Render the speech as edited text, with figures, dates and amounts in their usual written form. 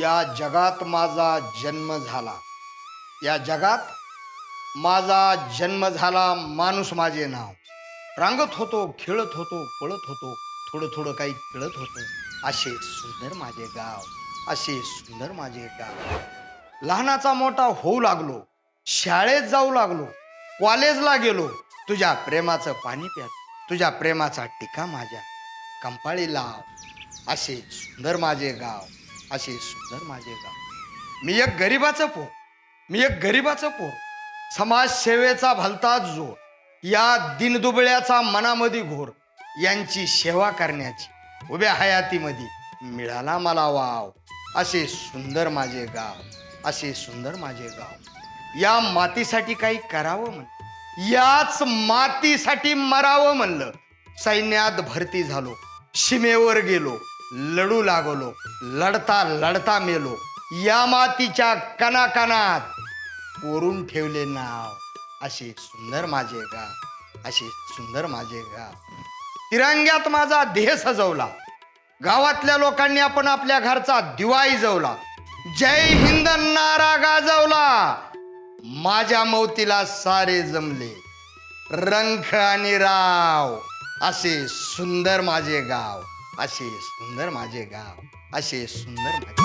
या जगात माझा जन्म झाला. या जगात माझा जन्म झाला. माणूस माझे नाव. रांगत होतो, खेळत होतो, पळत होतो, थोडं थोडं काही कळत होतं. असे सुंदर माझे गाव, असे सुंदर माझे गाव. लहानाचा मोठा होऊ लागलो, शाळेत जाऊ लागलो, कॉलेजला गेलो, तुझ्या प्रेमाचं पाणी प्यालो, तुझ्या प्रेमाचा टिका माझ्या कंपाळी लाव. असे सुंदर माझे गाव, असे सुंदर माझे गाव. मी एक गरीबाचं पोर, मी एक गरीबाचं पोर. समाजसेवेचा भलताच जोर, या दिनदुबळ्याचा मनामध्ये घोर. यांची सेवा करण्याची उभ्या हयातीमध्ये मिळाला मला वाव. असे सुंदर माझे गाव, असे सुंदर माझे गाव. या मातीसाठी काही करावं म्हणलं, याच मातीसाठी मरावं म्हणलं. सैन्यात भरती झालो, सीमेवर गेलो, लढू लागलो, लढता लढता मेलो. या मातीच्या कणाकणात कोरून ठेवले नाव. असे सुंदर माझे गाव, असे सुंदर माझे गाव. तिरंग्यात माझा देह सजवला, गावातल्या लोकांनी आपण आपल्या घरचा दिवा इजवला. जय हिंद नारा गाजवला. माझ्या मौतीला सारे जमले, रंख आणि राव. असे सुंदर माझे गाव, असे सुंदर माझे गाव, असे सुंदर माझे